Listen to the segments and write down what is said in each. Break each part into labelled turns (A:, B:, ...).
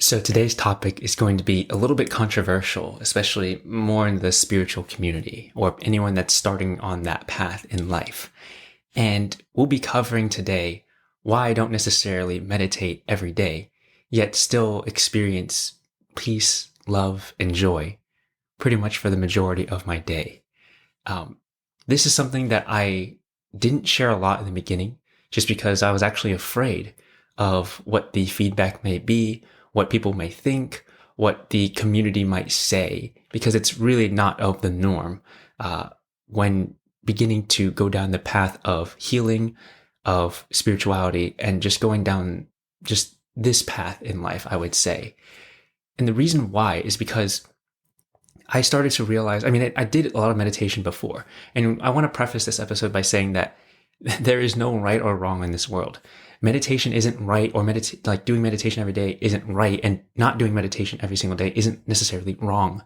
A: So today's topic is going to be a little bit controversial, especially more in the spiritual community or anyone that's starting on that path in life. And we'll be covering today why I don't necessarily meditate every day, yet still experience peace, love, and joy pretty much for the majority of my day. Um, this is something that I didn't share a lot in the beginning, just because I was actually afraid of what the feedback may be, what people may think, what the community might say, because it's really not of the norm when beginning to go down the path of healing, of spirituality, and just going down just this path in life, I would say. And the reason why is because I started to realize, I did a lot of meditation before, and I want to preface this episode by saying that there is no right or wrong in this world. Meditation isn't right, or doing meditation every day isn't right, and not doing meditation every single day isn't necessarily wrong.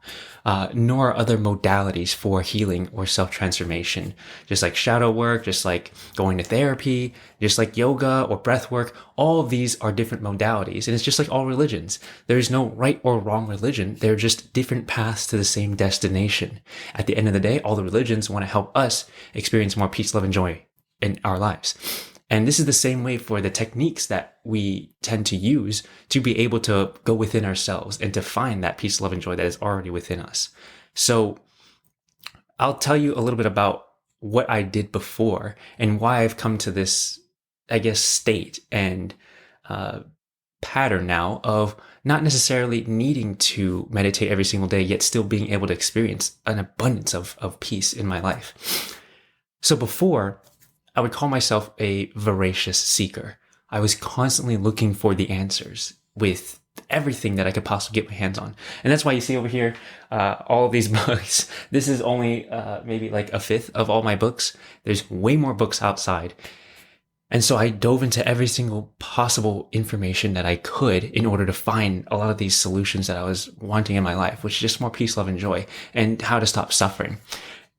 A: Nor are other modalities for healing or self-transformation. Just like shadow work, just like going to therapy, just like yoga or breath work, all of these are different modalities. And it's just like all religions. There is no right or wrong religion. They're just different paths to the same destination. At the end of the day, all the religions want to help us experience more peace, love, and joy in our lives. And this is the same way for the techniques that we tend to use to be able to go within ourselves and to find that peace, love, and joy that is already within us. So I'll tell you a little bit about what I did before and why I've come to this, state and pattern now of not necessarily needing to meditate every single day, yet still being able to experience an abundance of peace in my life. So before, I would call myself a voracious seeker. I was constantly looking for the answers with everything that I could possibly get my hands on. And that's why you see over here, all of these books. This is only maybe like a fifth of all my books. There's way more books outside. And so I dove into every single possible information that I could in order to find a lot of these solutions that I was wanting in my life, which is just more peace, love, and joy, and how to stop suffering.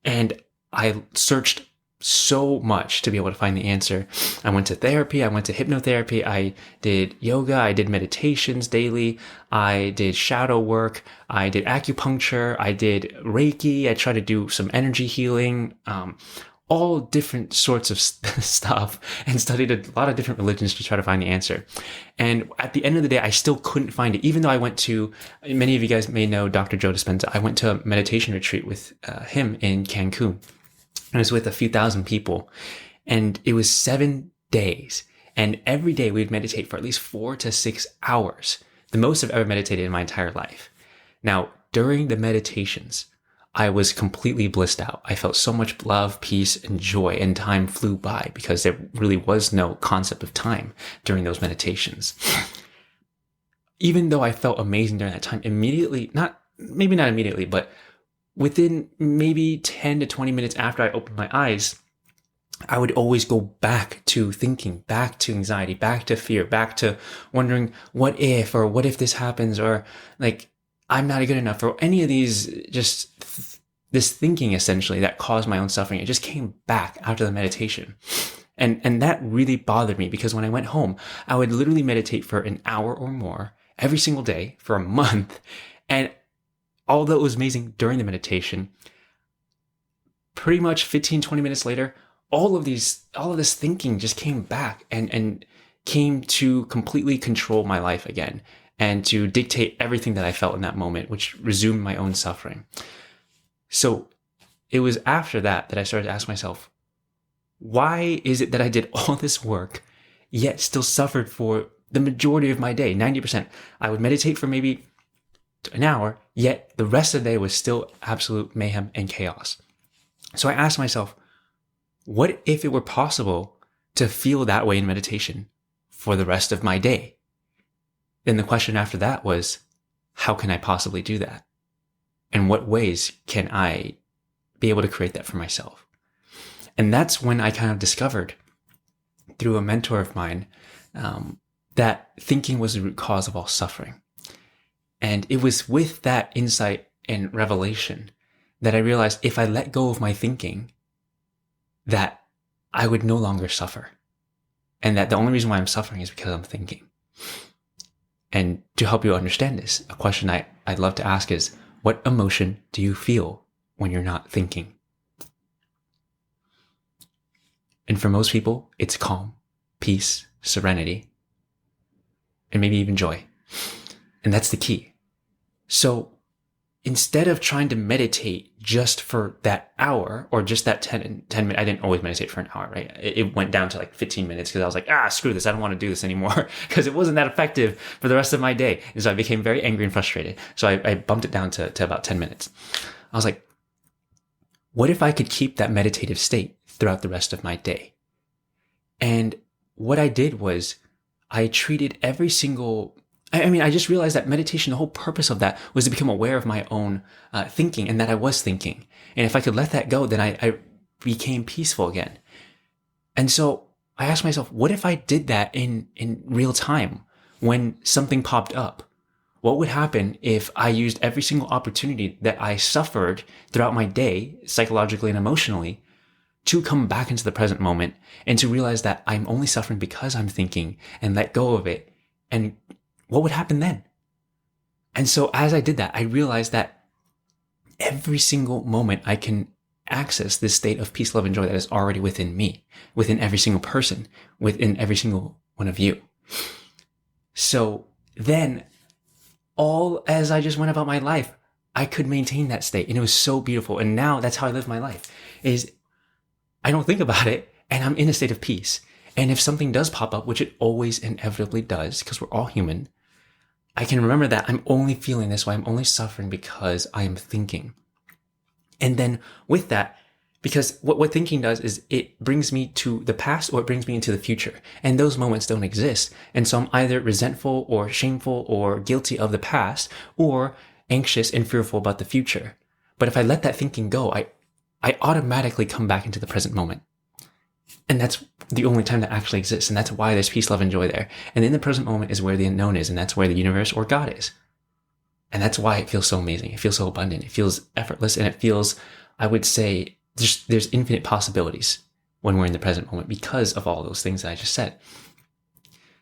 A: And I searched so much to be able to find the answer. I went to therapy. I went to hypnotherapy. I did yoga. I did meditations daily. I did shadow work. I did acupuncture. I did Reiki. I tried to do some energy healing, all different sorts of stuff, and studied a lot of different religions to try to find the answer. And at the end of the day, I still couldn't find it, even though I went to, many of you guys may know Dr. Joe Dispenza. I went to a meditation retreat with him in Cancun. I was with a few thousand people, and it was 7 days. And every day we'd meditate for at least 4 to 6 hours, the most I've ever meditated in my entire life. Now, during the meditations, I was completely blissed out. I felt so much love, peace, and joy, and time flew by because there really was no concept of time during those meditations. Even though I felt amazing during that time, maybe not immediately, but within maybe 10 to 20 minutes after I opened my eyes, I would always go back to thinking, back to anxiety, back to fear, back to wondering what if this happens, or like I'm not good enough, or any of these, this thinking essentially that caused my own suffering. It just came back after the meditation. And that really bothered me, because when I went home, I would literally meditate for an hour or more every single day for a month. And although it was amazing during the meditation, pretty much 15, 20 minutes later, all of this thinking just came back and came to completely control my life again, and to dictate everything that I felt in that moment, which resumed my own suffering. So it was after that I started to ask myself, why is it that I did all this work, yet still suffered for the majority of my day, 90%? I would meditate for maybe an hour, yet the rest of the day was still absolute mayhem and chaos. So I asked myself, what if it were possible to feel that way in meditation for the rest of my day? Then the question after that was, how can I possibly do that? And what ways can I be able to create that for myself? And that's when I kind of discovered, through a mentor of mine, that thinking was the root cause of all suffering. And it was with that insight and revelation that I realized if I let go of my thinking, that I would no longer suffer. And that the only reason why I'm suffering is because I'm thinking. And to help you understand this, a question I'd love to ask is, what emotion do you feel when you're not thinking? And for most people, it's calm, peace, serenity, and maybe even joy. And that's the key. So instead of trying to meditate just for that hour or just that 10 minutes, I didn't always meditate for an hour, right? It went down to like 15 minutes because I was like, screw this. I don't want to do this anymore because it wasn't that effective for the rest of my day. And so I became very angry and frustrated. So I bumped it down to about 10 minutes. I was like, what if I could keep that meditative state throughout the rest of my day? And what I did was I treated every single, I just realized that meditation, the whole purpose of that was to become aware of my own thinking and that I was thinking. And if I could let that go, then I became peaceful again. And so I asked myself, what if I did that in real time when something popped up? What would happen if I used every single opportunity that I suffered throughout my day, psychologically and emotionally, to come back into the present moment and to realize that I'm only suffering because I'm thinking, and let go of it? And what would happen then? And so as I did that, I realized that every single moment I can access this state of peace, love, and joy that is already within me, within every single person, within every single one of you. So then, all as I just went about my life, I could maintain that state. And it was so beautiful. And now that's how I live my life, is I don't think about it and I'm in a state of peace. And if something does pop up, which it always inevitably does, because we're all human, I can remember that I'm only feeling this way. I'm only suffering because I am thinking. And then with that, because what thinking does is it brings me to the past or it brings me into the future. And those moments don't exist. And so I'm either resentful or shameful or guilty of the past or anxious and fearful about the future. But if I let that thinking go, I automatically come back into the present moment. And that's the only time that actually exists. And that's why there's peace, love, and joy there. And in the present moment is where the unknown is. And that's where the universe or God is. And that's why it feels so amazing. It feels so abundant. It feels effortless. And it feels, I would say, there's infinite possibilities when we're in the present moment because of all those things that I just said.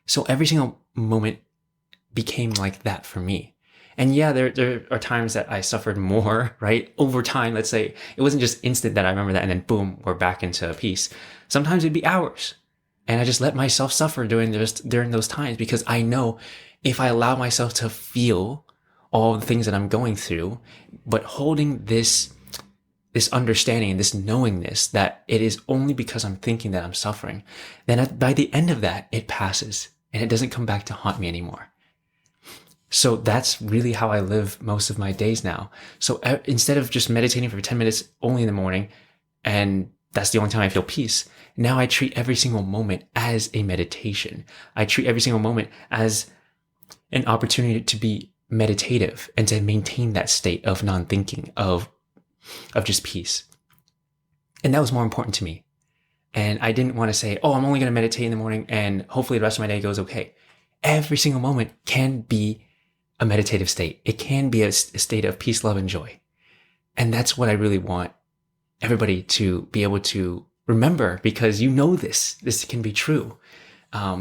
A: So every single moment became like that for me. And yeah, there are times that I suffered more, right? Over time, let's say it wasn't just instant that I remember that and then boom, we're back into peace. Sometimes it'd be hours. And I just let myself suffer during those times because I know if I allow myself to feel all the things that I'm going through, but holding this understanding and this knowingness that it is only because I'm thinking that I'm suffering, then by the end of that, it passes and it doesn't come back to haunt me anymore. So that's really how I live most of my days now. So instead of just meditating for 10 minutes only in the morning, and that's the only time I feel peace, now I treat every single moment as a meditation. I treat every single moment as an opportunity to be meditative and to maintain that state of non-thinking, of just peace. And that was more important to me. And I didn't want to say, I'm only going to meditate in the morning and hopefully the rest of my day goes okay. Every single moment can be a meditative state. It can be a state of peace, love, and joy. And that's what I really want everybody to be able to remember, because this can be true.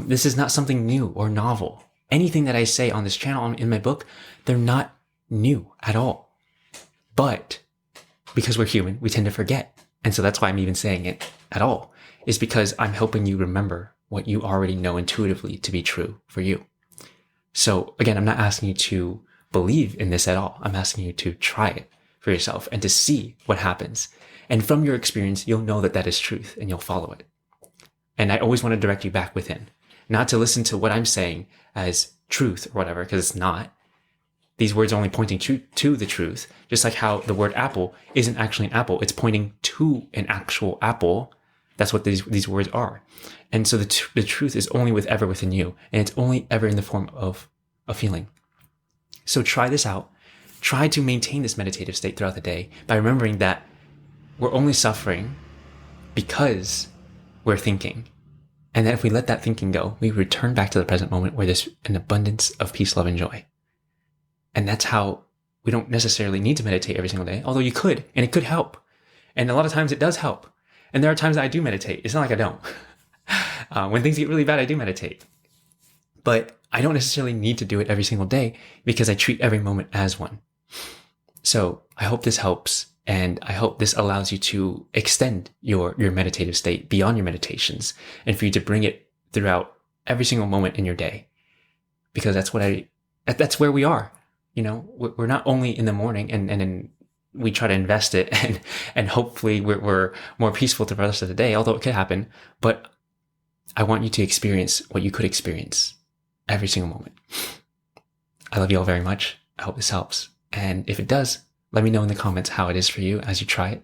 A: This is not something new or novel. Anything that I say on this channel, in my book, they're not new at all. But because we're human, we tend to forget. And so that's why I'm even saying it at all, is because I'm helping you remember what you already know intuitively to be true for you. So again, I'm not asking you to believe in this at all. I'm asking you to try it for yourself and to see what happens. And from your experience, you'll know that that is truth and you'll follow it. And I always want to direct you back within, not to listen to what I'm saying as truth or whatever, because it's not. These words are only pointing to the truth, just like how the word apple isn't actually an apple. It's pointing to an actual apple. That's what these words are. And so the truth is only ever within you, and it's only ever in the form of a feeling. So try this out. Try to maintain this meditative state throughout the day by remembering that we're only suffering because we're thinking. And that if we let that thinking go, we return back to the present moment where there's an abundance of peace, love, and joy. And that's how we don't necessarily need to meditate every single day, although you could, and it could help. And a lot of times it does help. And there are times that I do meditate. It's not like I don't. When things get really bad, I do meditate. but I don't necessarily need to do it every single day because I treat every moment as one. So I hope this helps. And I hope this allows you to extend your meditative state beyond your meditations and for you to bring it throughout every single moment in your day. Because that's where we are. You know, we're not only in the morning and then we try to invest it and hopefully we're more peaceful through the rest of the day, although it could happen. But I want you to experience what you could experience every single moment. I love you all very much. I hope this helps. And if it does, let me know in the comments how it is for you as you try it.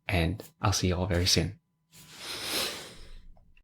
A: And I'll see you all very soon.